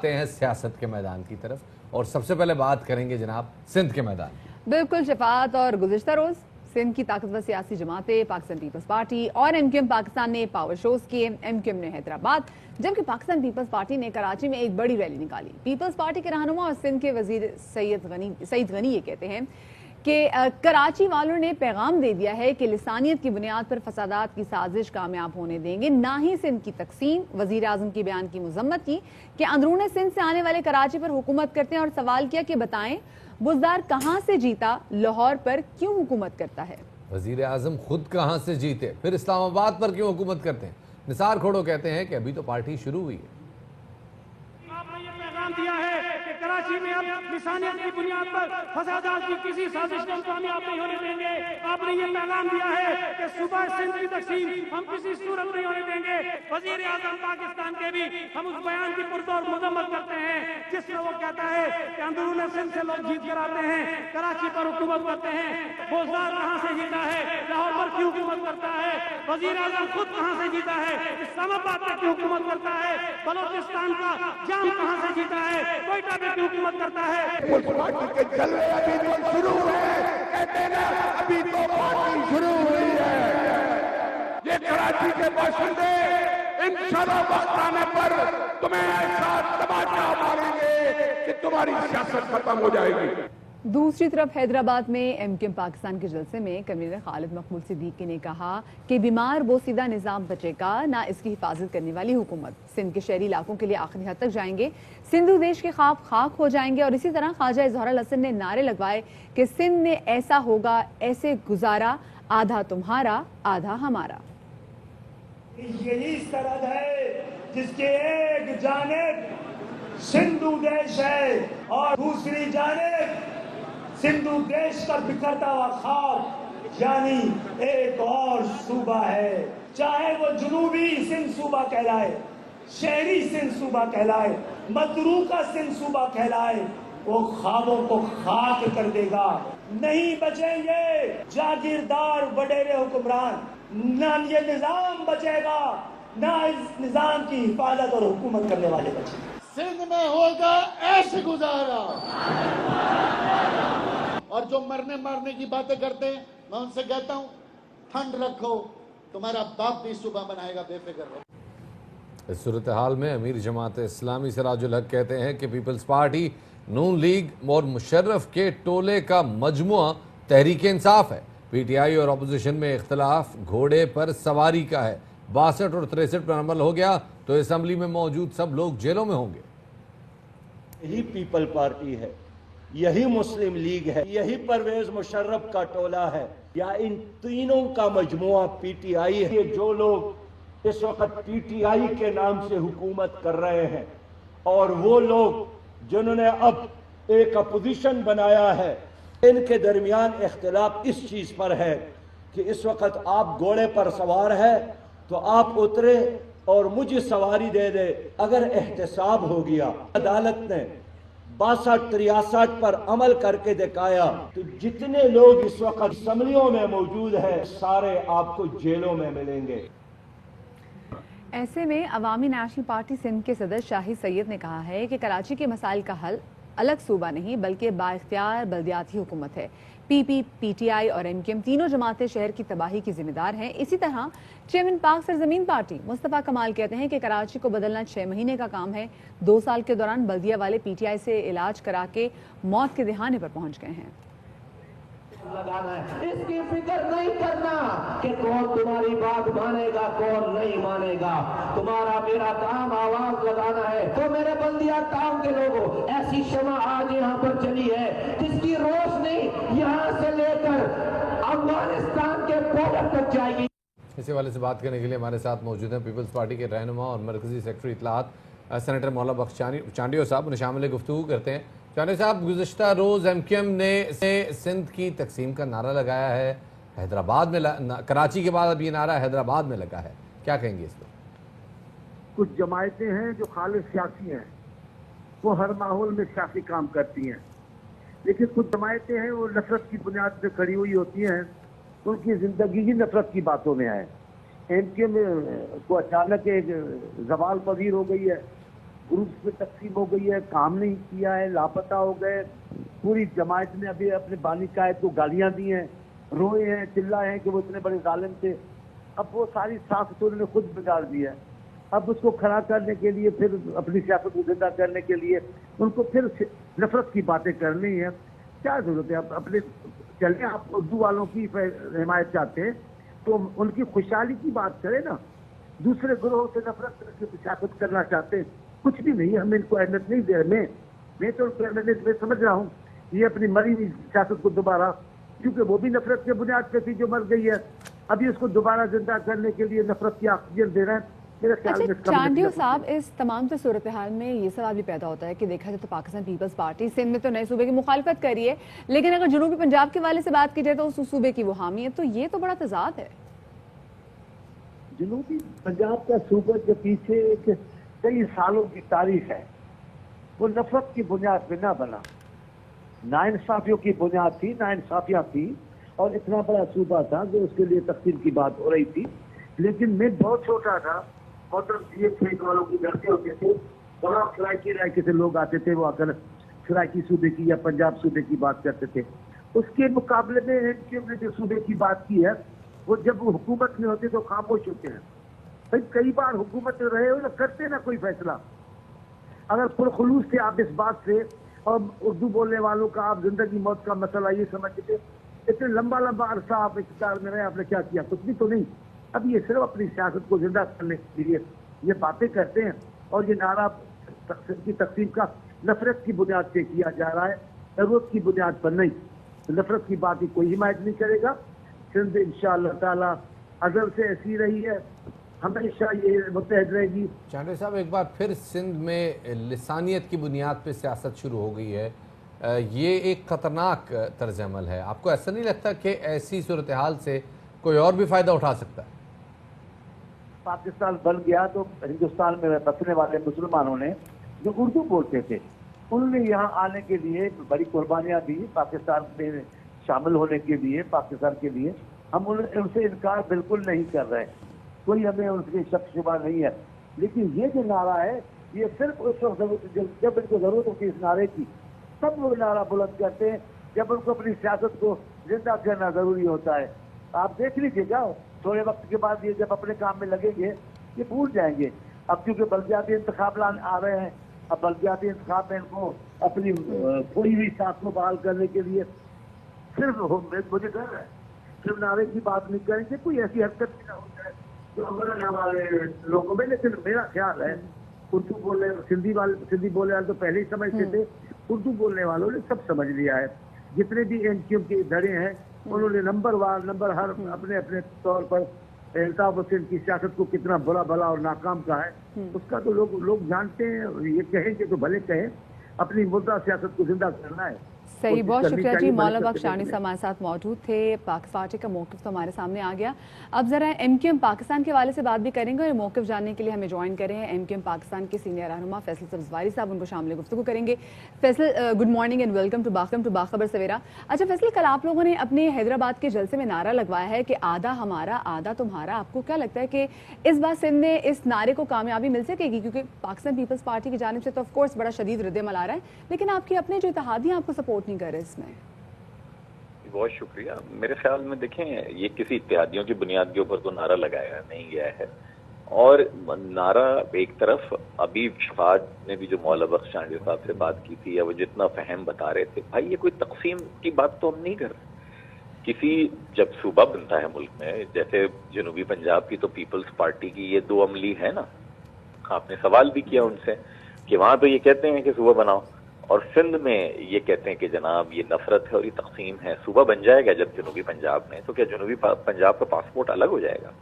ہیں سیاست کے میدان کی طرف اور سب سے پہلے بات کریں گے جناب سندھ کے میدان. بالکل شفاعت. اور گزشتہ روز سندھ کی طاقتور سیاسی جماعتیں پاکستان پیپلز پارٹی اور ایم کیو ایم پاکستان نے پاور شوز کیے. ایم کیو ایم نے حیدرآباد جبکہ پاکستان پیپلز پارٹی نے کراچی میں ایک بڑی ریلی نکالی. پیپلز پارٹی کے رہنما اور سندھ کے وزیر سعید غنی یہ کہتے ہیں کہ کراچی والوں نے پیغام دے دیا ہے کہ لسانیت کی بنیاد پر فسادات کی سازش کامیاب ہونے دیں گے، نہ ہی سندھ کی تقسیم. وزیر اعظم کے بیان کی مذمت کی کہ اندرون سندھ سے آنے والے کراچی پر حکومت کرتے ہیں اور سوال کیا کہ بتائیں بزدار کہاں سے جیتا، لاہور پر کیوں حکومت کرتا ہے؟ وزیر اعظم خود کہاں سے جیتے پھر اسلام آباد پر کیوں حکومت کرتے ہیں؟ نثار کھوڑو کہتے ہیں کہ ابھی تو پارٹی شروع ہوئی ہے. آپ نے یہ پیغام دیا ہے کہ کراچی میں اب لسانیت کی بنیاد پر فسادات کی کسی سازش کو کامیاب نہیں ہونے دیں گے. آپ نے یہ پیغام دیا ہے کہ صوبہ سندھ کی تقسیم ہم کسی صورت نہیں ہونے دیں گے. وزیر اعظم پاکستان کے بھی ہم اس بیان کی پرزور مذمت کرتے ہیں جس میں وہ کہتا ہے کہ اندرون سندھ سے لوگ جیت کر آتے ہیں، کراچی پر حکومت کرتے ہیں. بوزدار کہاں سے جیتا ہے، لاہور پر کیوں حکومت کرتا ہے؟ وزیر اعظم خود کہاں سے جیتا ہے، اسلام آباد پر کیوں حکومت کرتا ہے؟ بلوچستان کا جام کہاں سے جیتا ہے، کوئٹہ میں کیوں حکومت کرتا ہے؟ پارٹی کے جلوے ابھی تو شروع ہوئے، کہتے ہیں نا ابھی تو پارٹی شروع ہوئی ہے. یہ کراچی کے باشندے انشاءاللہ وقت آنے پر تمہیں ایسا تماچا ماریں گے کہ تمہاری سیاست ختم ہو جائے گی. دوسری طرف حیدرآباد میں ایم کیو ایم پاکستان کے جلسے میں کنوینر خالد مقبول صدیقی نے کہا کہ بیمار بوسیدہ نظام بچے گا، نہ اس کی حفاظت کرنے والی حکومت. سندھ کے شہری علاقوں کے لیے آخری حد تک جائیں گے، سندھو دیش کے خواب خاک ہو جائیں گے. اور اسی طرح خواجہ اظہار الحسن نے نعرے لگوائے کہ سندھ میں ایسا ہوگا ایسے گزارا، آدھا تمہارا آدھا ہمارا. یہی سرحد ہے جس کے ایک جانب سندھو دیش ہے اور دوسری جانب سندھو دیش کا بکھرتا ہوا خواب یعنی ایک اور صوبہ ہے. چاہے وہ جنوبی سندھ صوبہ کہلائے، شہری سندھ صوبہ کہلائے، متروکہ سندھ صوبہ کہلائے، وہ خوابوں کو خاک کر دے گا. نہیں بچیں گے جاگیردار وڈیرے حکمران، نہ یہ نظام بچے گا، نہ اس نظام کی حفاظت اور حکومت کرنے والے بچیں گے. سندھ میں ہوگا ایسے گزارا. اور جو مرنے کی باتیں کرتے ہیں میں ان سے کہتا ہوں ٹھنڈ رکھو، تمہارا باپ بھی صبح بنائے گا، بے فکر رہو. اس صورتحال میں امیر جماعت اسلامی سراج الحق کہتے ہیں کہ پیپلز پارٹی، نون لیگ اور مشرف کے ٹولے کا مجموعہ تحریک انصاف ہے. پی ٹی آئی اور اپوزیشن میں اختلاف گھوڑے پر سواری کا ہے. 62 اور 63 پر عمل ہو گیا تو اسمبلی میں موجود سب لوگ جیلوں میں ہوں گے. یہی پیپل پارٹی ہے، یہی مسلم لیگ ہے، یہی پرویز مشرف کا ٹولہ ہے، یا ان تینوں کا مجموعہ پی ٹی آئی ہے. جو لوگ اس وقت پی ٹی آئی کے نام سے حکومت کر رہے ہیں اور وہ لوگ جنہوں نے اب ایک اپوزیشن بنایا ہے، ان کے درمیان اختلاف اس چیز پر ہے کہ اس وقت آپ گھوڑے پر سوار ہے تو آپ اترے اور مجھے سواری دے دے. اگر احتساب ہو گیا، عدالت نے 62-63 پر عمل کر کے دکھایا تو جتنے لوگ اس وقت اسمبلیوں میں موجود ہیں سارے آپ کو جیلوں میں ملیں گے. ایسے میں عوامی نیشنل پارٹی سندھ کے صدر شاہد سید نے کہا ہے کہ کراچی کے مسائل کا حل الگ صوبہ نہیں بلکہ بااختیار بلدیاتی حکومت ہے. پی ٹی آئی اور ایم کیو ایم تینوں جماعتیں شہر کی تباہی کی ذمہ دار ہیں. اسی طرح چیئرمین پاک سرزمین پارٹی مصطفیٰ کمال کہتے ہیں کہ کراچی کو بدلنا 6 مہینے کا کام ہے. 2 سال کے دوران بلدیہ والے پی ٹی آئی سے علاج کرا کے موت کے دہانے پر پہنچ گئے ہیں. اس کی فکر نہیں کرنا کہ کون تمہاری بات مانے گا کون نہیں مانے گا. تمہارا میرا کام آواز لگانا ہے. تو میرے بلدیہ ٹاؤن کے لوگوں، ایسی شمع آج یہاں پر چلی ہے جس کی روشنی یہاں سے لے کر افغانستان کے بارڈر تک جائے گی. اس حوالے سے بات کرنے کے لیے ہمارے ساتھ موجود ہیں پیپلز پارٹی کے رہنما اور مرکزی سیکرٹری اطلاعات سینیٹر مولا بخش چانڈیو صاحب. انہیں شامل گفتگو کرتے ہیں. چانڈیو صاحب، گزشتہ روز ایم کیو ایم نے سندھ کی تقسیم کا نعرہ لگایا ہے. حیدرآباد میں کراچی کے بعد اب یہ نعرہ حیدرآباد میں لگا ہے، کیا کہیں گے اس پر؟ کچھ جماعتیں ہیں جو خالص سیاسی ہیں، وہ ہر ماحول میں سیاسی کام کرتی ہیں، لیکن کچھ جماعتیں ہیں وہ نفرت کی بنیاد پہ کھڑی ہوئی ہوتی ہیں. ان کی زندگی ہی نفرت کی باتوں میں ہے. ایم کیو ایم کو اچانک ایک زوال پذیر ہو گئی ہے. ग्रुप में तकसीम हो गई है, काम नहीं किया है, लापता हो गए। पूरी जमात ने अभी अपने बानी कायद को गालियां दी हैं, रोए हैं, चिल्लाए हैं कि वो इतने बड़े जालिम थे। अब वो सारी सियासत उन्होंने खुद बिगाड़ दी है। अब उसको खड़ा करने के लिए, फिर अपनी सियासत को जिंदा करने के लिए उनको फिर नफरत की बातें करनी है। क्या जरूरत है? अब अपने चले, आप उर्दू वालों की हिमायत चाहते हैं तो उनकी खुशहाली की बात करें ना। दूसरे ग्रोह से नफरत की सियासत करना चाहते हैं, कुछ भी नहीं, हम इनको अहमियत नहीं दे रहे। मैं तो मैं समझ रहा हूँ ये अपनी मरी हुई सियासत को दोबारा, क्योंकि वो भी नफरत के बुनियाद पे थी जो मर गई है, अभी उसको दोबारा जिंदा करने के लिए नफरत की ऑक्सीजन दे रहे हैं। अच्छा चांडियो साहब, इस तमाम से सूरत हाल में ये सवाल भी पैदा होता है कि देखा जाए तो पाकिस्तान पीपल्स पार्टी सिंध में तो नए सूबे की मुखालफत करी है, लेकिन अगर जनूबी पंजाब के वाले से बात की जाए तो उस सूबे की वो हामी है, तो ये तो बड़ा तजाद है। जनूबी पंजाब का सूबा के पीछे कई सालों की तारीख है, वो नफरत की बुनियाद पे ना बना, नाइंसाफियों की बुनियाद थी, नाइंसाफियां थी, और इतना बड़ा सूबा था जो उसके लिए तकसीम की बात हो रही थी। लेकिन मैं बहुत छोटा था, मोटर खेत वालों की लड़के होते थे, बड़ा सराइकी से लोग आते थे, वो आकर सराइकी सूबे की या पंजाब सूबे की बात करते थे। उसके मुकाबले में एनक्यूएम ने जो सूबे की बात की है, वो जब वो हुकूमत में होते तो खामोश होते हैं। भाई कई बार हुकूमत में रहे हो ना, करते ना कोई फैसला। अगर पुरखुलूस थे आप इस बात से, और उर्दू बोलने वालों का आप जिंदगी मौत का मसला ये समझते थे, इतने लंबा अरसा आप इख्तियार में रहे, आपने क्या किया? कुछ भी तो नहीं। अब ये सिर्फ अपनी सियासत को जिंदा करने के लिए ये बातें करते हैं, और ये नारा की तकसीम का नफरत की बुनियाद पे किया जा रहा है, जरूरत की बुनियाद पर नहीं। नफरत की बात ही कोई हिमायत नहीं करेगा। सिंध इंशाअल्लाह ताला अज़ल से ऐसी रही है, हमेशा ये मुतहद रहेगी। चांडियो साहब, एक बार फिर सिंध में लिसानियत की बुनियाद पे सियासत शुरू हो गई है, ये एक खतरनाक तर्ज अमल है। आपको ऐसा नहीं लगता कि ऐसी सूरत हाल से कोई और भी फायदा उठा सकता है? पाकिस्तान बन गया तो हिंदुस्तान में बसने वाले मुसलमानों ने जो उर्दू बोलते थे, उन्होंने यहाँ आने के लिए बड़ी कुर्बानियाँ दी, पाकिस्तान में शामिल होने के लिए, पाकिस्तान के लिए। हम उनसे इनकार बिल्कुल नहीं कर रहे, कोई हमें उनसे शक शुबा नहीं है। लेकिन ये जो नारा है, ये सिर्फ उस वक्त जब इनको जरूरत होती है इस नारे की, सब वो नारा बुलंद करते हैं जब उनको अपनी सियासत को जिंदा करना जरूरी होता है। आप देख लीजिएगा, थोड़े वक्त के बाद ये जब अपने काम में लगेंगे ये भूल जाएंगे। अब क्योंकि बल्दियाती इंतखाब आ रहे हैं, अब बल्दियाती इंतखाब में इनको अपनी खोई हुई साख को बहाल करने के लिए सिर्फ मुझे डर है, सिर्फ नारे की बात नहीं करेंगे, कोई ऐसी हरकत भी ना हो जाए जो अमल हमारे लोगों में। लेकिन मेरा ख्याल है उर्दू बोलने सिंधी बोलने वाले तो पहले ही समझते थे, उर्दू बोलने वालों ने सब समझ लिया है। जितने भी एनक्यूएम के धड़े हैं उन्होंने नंबर हर अपने अपने तौर पर अल्ताफ हुसैन की सियासत को कितना बुरा भला और नाकाम कहा है, उसका तो लोग जानते हैं। ये कहेंगे तो भले कहें, अपनी मुद्दा सियासत को जिंदा करना है। सही, बहुत शुक्रिया जी। मौलाना बख्शानी हमारे साथ मौजूद थे। पाक पार्टी का मौक़िफ़ तो हमारे सामने आ गया। अब जरा एमक्यूएम पाकिस्तान के हवाले से बात भी करेंगे, और मौक़िफ़ जानने के लिए हमें ज्वाइन कर रहे हैं एमक्यूएम पाकिस्तान के सीनियर रहनुमा फैसल सब्ज़वारी साहब, उनको शामिल गुफ्तगू करेंगे। Faisal, good morning and welcome to Bakhabar Savera. अच्छा फैसल, कल आप लोगों ने अपने हैदराबाद के जलसे में नारा लगवाया है कि आधा हमारा आधा तुम्हारा। आपको क्या लगता है कि इस बार सिंध में इस नारे को कामयाबी मिल सकेगी? क्योंकि पाकिस्तान पीपल्स पार्टी की जानिब से तो ऑफकोर्स बड़ा शदीद रद्द-ए-अमल आ रहा है, लेकिन आपके अपने जो इत्तेहादियाँ आपको सपोर्ट नहीं कर रहे इसमें। बहुत शुक्रिया। मेरे ख्याल में देखें, ये किसी इत्तेहादियों की बुनियाद के ऊपर तो नारा लगाया नहीं गया है, और नारा एक तरफ, अभी शफात ने भी जो मौलाना बख्शानी साहब से बात की थी, या वो जितना फहम बता रहे थे, भाई ये कोई तकसीम की बात तो हम नहीं कर रहे। किसी जब सूबा बनता है मुल्क में, जैसे जनूबी पंजाब की तो पीपल्स पार्टी की ये दो अमली है ना, आपने सवाल भी किया उनसे कि वहां तो ये कहते हैं कि सूबा बनाओ, और सिंध में ये कहते हैं कि जनाब ये नफरत है और ये तकसीम है। सूबा बन जाएगा जब जनूबी पंजाब में, तो क्या जनूबी पंजाब का पासपोर्ट अलग हो जाएगा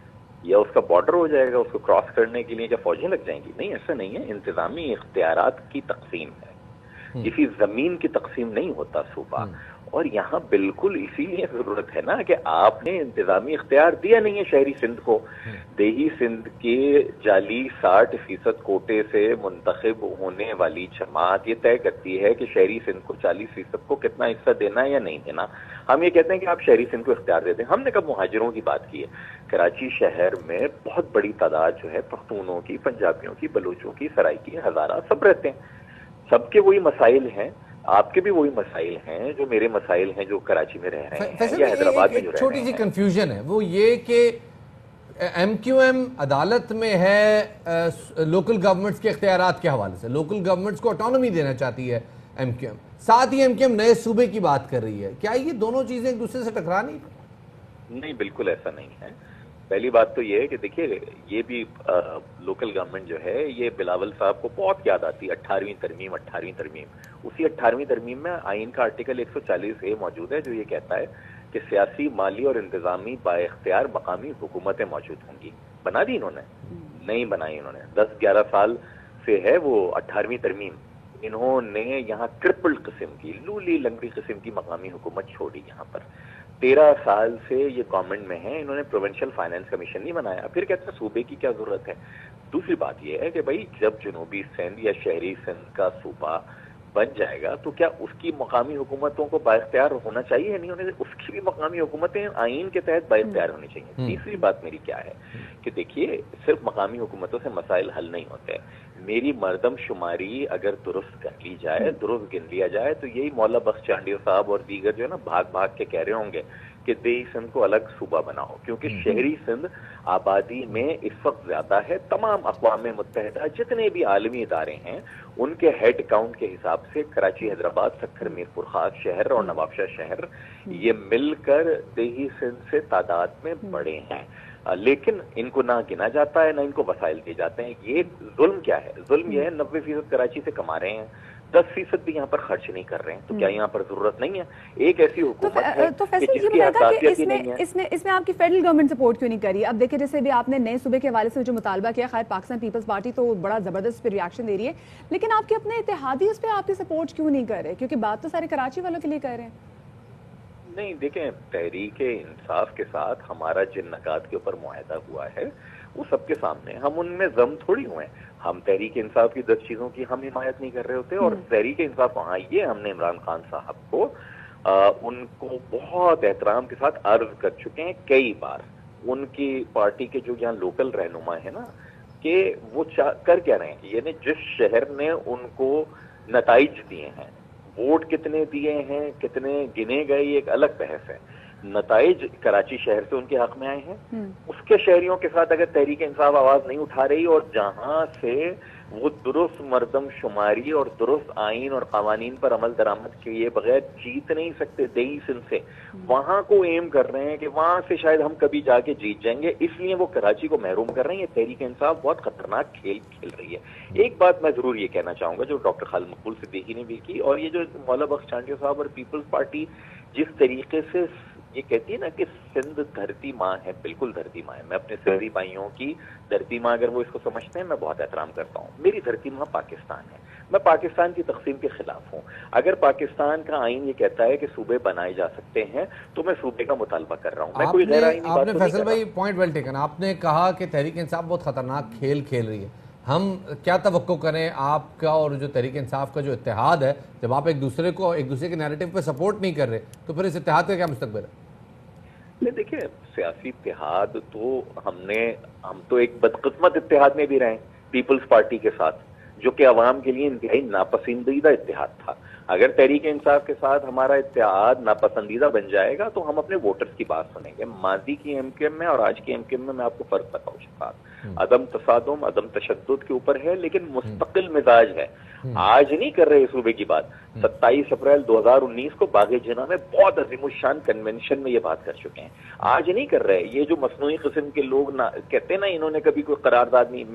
या उसका बॉर्डर हो जाएगा? उसको क्रॉस करने के लिए क्या फौजें लग जाएंगी? नहीं, ऐसा नहीं है। इंतजामी इख्तियारात की तकसीम है। किसी जमीन की तकसीम नहीं होता सूबा। और यहाँ बिल्कुल इसीलिए जरूरत है ना कि आपने इंतजामी इख्तियार दिया नहीं है शहरी सिंध को। देही सिंध के जाली 60% कोटे से मुंतखब होने वाली जमात ये तय करती है कि शहरी सिंध को 40% को कितना हिस्सा देना है या नहीं देना। हम ये कहते हैं कि आप शहरी सिंध को इख्तियार दे दें। हमने कब मुहाजिरों की बात की है? कराची शहर में बहुत बड़ी तादाद जो है पख्तूनों की, पंजाबियों की, बलूचों की, सराइकी, हजारा सब रहते हैं। सबके वही मसाइल हैं, आपके भी वही मसाइल हैं जो मेरे मसाइल हैं जो कराची में रह रहे हैं या हैदराबाद में जो रह रहे हैं। छोटी सी कंफ्यूजन है, वो ये कि MQM अदालत में है लोकल गवर्नमेंट्स के इख्तियारात के हवाले से, लोकल गवर्नमेंट्स को ऑटोनॉमी देना चाहती है MQM, साथ ही MQM नए सूबे की बात कर रही है। क्या ये दोनों चीजें एक दूसरे से टकरा नहीं? बिल्कुल ऐसा नहीं है। पहली बात तो ये है कि देखिए, ये भी लोकल गवर्नमेंट जो है, ये बिलावल साहब को बहुत याद आती है 18वीं तरमीम। उसी 18वीं तरमीम में आइन का आर्टिकल 140A मौजूद है जो ये कहता है कि सियासी, माली और इंतजामी बाइख्तियार मकामी हुकूमतें मौजूद होंगी। बना दी इन्होंने? नहीं बनाई इन्होंने। 10-11 साल से है वो 18वीं तरमीम। इन्होंने यहाँ ट्रिपल किस्म की, लूली लंगड़ी किस्म की मकामी हुकूमत छोड़ी। यहाँ पर 13 साल से ये गवर्नमेंट में है, इन्होंने प्रोविंशियल फाइनेंस कमीशन नहीं बनाया। फिर कहते हैं सूबे की क्या जरूरत है? दूसरी बात यह है कि भाई जब जनूबी सिंध या शहरी सिंध का सूबा बन जाएगा तो क्या उसकी मकामी हुकूमतों को बाइख्तियार होना चाहिए या नहीं होने? उसकी भी मकामी हुकूमतें आइन के तहत बाइख्तियार होनी चाहिए। तीसरी बात मेरी क्या है कि देखिए, सिर्फ मकामी हुकूमतों से मसाइल हल नहीं होते। मेरी मर्दम शुमारी अगर दुरुस्त कर ली जाए, दुरुस्त गिन लिया जाए, तो यही मौला बख्श चांडियो साहब और दीगर जो है ना भाग भाग के कह रहे होंगे कि देही सिंध को अलग सूबा बनाओ, क्योंकि शहरी सिंध आबादी में इस वक्त ज्यादा है। तमाम अक़वाम मुत्तहिदा जितने भी आलमी इदारे हैं उनके हेड काउंट के हिसाब से कराची, हैदराबाद, सक्खर, मीरपुर खास शहर और नवाबशाह शहर ये मिलकर देही सिंध से तादाद में बड़े हैं, लेकिन इनको ना गिना जाता है ना इनको वसाइल दिए जाते हैं। ये जुल्म क्या है? जुल्म ये है 90% कराची से कमा रहे हैं, 10% भी यहाँ पर खर्च नहीं कर रहे हैं। तो क्या यहाँ पर जरूरत नहीं है? एक ऐसी हुकूमत है कि जिसकी हसासियत ही नहीं है। इसमें आपकी फेडरल गवर्नमेंट सपोर्ट क्यों नहीं करी? अब देखिए, जैसे भी आपने नए सूबे के हवाले से जो मुतालबा किया, खैर पाकिस्तान पीपल्स पार्टी तो बड़ा जबरदस्त पे रिएक्शन दे रही है, लेकिन आपके अपने इत्तेहादी उस पर आपकी सपोर्ट क्यों नहीं कर रहे? क्योंकि बात तो सारे कराची वालों के लिए कर रहे हैं। नहीं, देखें, तहरीक इंसाफ के साथ हमारा जिन नकात के ऊपर मुआहदा हुआ है वो सबके सामने, हम उनमें जम थोड़ी हुए हैं। हम तहरीक इंसाफ की 10 चीजों की हम हिमायत नहीं कर रहे होते, और तहरीक इंसाफ वहाँ ये हमने इमरान खान साहब को उनको बहुत एहतराम के साथ अर्ज कर चुके हैं कई बार। उनकी पार्टी के जो यहाँ लोकल रहनुमा है ना, कि वो कर क्या रहे हैं, यानी जिस शहर ने उनको नताइज दिए हैं, वोट कितने दिए हैं, कितने गिने गए, ये एक अलग बहस है। नताइज कराची शहर से उनके हक में आए हैं, उसके शहरियों के साथ अगर तहरीक इंसाफ आवाज नहीं उठा रही और जहां से वो दुरुस्त मर्दम शुमारी और दुरुस्त आइन और कवानीन पर अमल दरामद किए बगैर जीत नहीं सकते देही सिंध से, वहां को एम कर रहे हैं कि वहां से शायद हम कभी जाके जीत जाएंगे, इसलिए वो कराची को महरूम कर रहे हैं। ये तहरीक इंसाफ बहुत खतरनाक खेल खेल रही है। एक बात मैं जरूर ये कहना चाहूंगा जो डॉक्टर खालिद मकबूल सिद्दीकी ने भी की, और ये जो मौला बख्श चांडियो साहब और पीपल्स पार्टी जिस तरीके से ये कहती है ना कि सिंध धरती माँ है, बिल्कुल धरती माँ है। मैं अपने सिंधी भाइयों की धरती माँ, अगर वो इसको समझते हैं, मैं बहुत एहतराम करता हूँ। मेरी धरती माँ पाकिस्तान है, मैं पाकिस्तान की तकसीम के खिलाफ हूँ। अगर पाकिस्तान का आइन ये कहता है कि सूबे बनाए जा सकते हैं तो मैं सूबे का मुतालबा कर रहा हूँ। मैं कोई गैर आईनी बात नहीं कर रहा। फैसल भाई, पॉइंट वेल टेकन। आपने कहा कि तहरीक इंसाफ बहुत खतरनाक खेल खेल रही है। हम क्या तवक्को करें आपका और जो तहरीक इंसाफ का जो इत्तेहाद है, जब आप एक दूसरे के नैरेटिव पे सपोर्ट नहीं कर रहे, तो फिर इस इत्तेहाद का क्या मुस्तकबिल है? देखिए, सियासी इत्तेहाद तो हम तो एक बदकिस्मत इत्तेहाद में भी रहे पीपल्स पार्टी के साथ, जो कि अवाम के लिए इंतहाई नापसंदीदा इत्तेहाद था। अगर तहरीक इंसाफ के साथ हमारा इत्तेहाद नापसंदीदा बन जाएगा तो हम अपने वोटर्स की बात सुनेंगे। माजी की एमक्यूएम में और आज की एमक्यूएम में मैं आपको फर्क बताऊं, शफात अदम तसादुम, अदम तशद्दुद के ऊपर है, लेकिन मुस्तकिल मिजाज है। आज नहीं कर रहे सूबे की बात। 27 अप्रैल 2019 को बागे जिना में बहुत अजीमुशान कन्वेंशन में ये बात कर चुके हैं। आज नहीं कर रहे। ये जो मसनूई किस्म के लोग ना कहते हैं ना, इन्होंने कभी कोई करारदाद नहीं,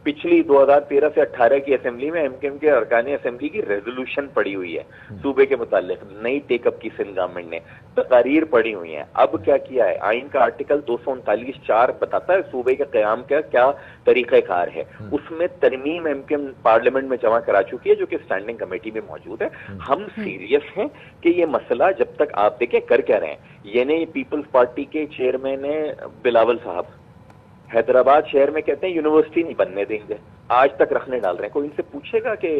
पिछली 2013 से 18 की असेंबली में एमकेएम के अरकान असेंबली की रेजोल्यूशन पड़ी हुई है सूबे के मुतालिक, नई टेकअप की सिंध गवर्नमेंट ने तकारीर पड़ी हुई है। अब क्या किया है, आइन का आर्टिकल 239(4) बताता है सूबे के क़याम का क्या तरीक़ेकार है। उसमें तरमीम एमकेएम पार्लियामेंट में जमा करा चुकी है, जो कि स्टैंडिंग कमेटी में मौजूद है। हम सीरियस हैं कि ये मसला, जब तक आप देखें कर क्या रहे हैं, यानी पीपल्स पार्टी के चेयरमैन है बिलावल साहब, हैदराबाद शहर में कहते हैं यूनिवर्सिटी नहीं बनने देंगे, आज तक रखने डाल रहे हैं। कोई इनसे पूछेगा कि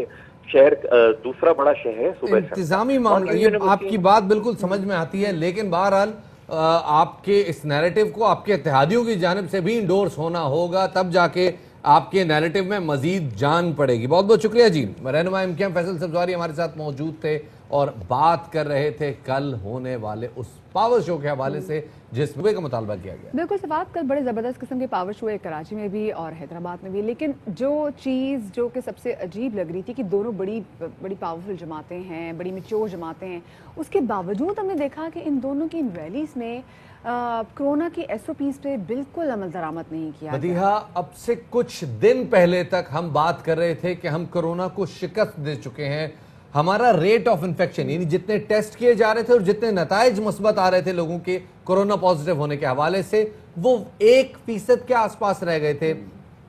शहर दूसरा बड़ा शहर है सुबह से इंतजामी मामला, ये आपकी बात बिल्कुल समझ में आती है, लेकिन बहरहाल आपके इस नैरेटिव को आपके इत्तेहादियों की जानिब से भी इंडोर्स होना होगा, तब जाके आपके नैरेटिव में मजीद जान पड़ेगी। बहुत बहुत शुक्रिया जी। रहनुमा एमकेएम फैसल सब्ज़वारी हमारे साथ मौजूद थे और बात कर रहे थे कल होने वाले उस पावर शो के हवाले से जिस सूबे का मुतालबा किया गया। बिल्कुल सवाब, कल बड़े ज़बरदस्त किस्म के पावर शो है कराची में भी और हैदराबाद में भी, लेकिन जो चीज़ जो कि सबसे अजीब लग रही थी कि दोनों बड़ी पावरफुल जमातें हैं, बड़ी मैच्योर जमातें हैं, उसके बावजूद हमने देखा कि इन दोनों की इन रैलीज में कोरोना की SOPs पे बिल्कुल अमल दरामद नहीं किया। मदीहा, अब से कुछ दिन पहले तक हम बात कर रहे थे कि हम कोरोना को शिकस्त दे चुके हैं। हमारा रेट ऑफ इन्फेक्शन, यानी जितने टेस्ट किए जा रहे थे और जितने नताइज मुस्बत आ रहे थे लोगों के कोरोना पॉजिटिव होने के हवाले से, वो 1% के आसपास रह गए थे।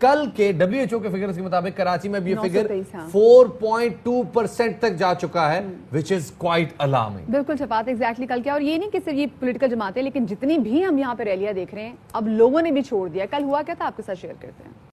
कल के WHO के फिगर्स के मुताबिक कराची में भी ये फिगर 4.2% तक जा चुका है, विच इज क्वाइट अलार्मिंग। बिल्कुल शफात, एग्जैक्टली कल क्या, और ये नहीं कि सिर्फ ये पॉलिटिकल जमातें, लेकिन जितनी भी हम यहाँ पे रैलियां देख रहे हैं अब लोगों ने भी छोड़ दिया। कल हुआ क्या था आपके साथ शेयर करते हैं।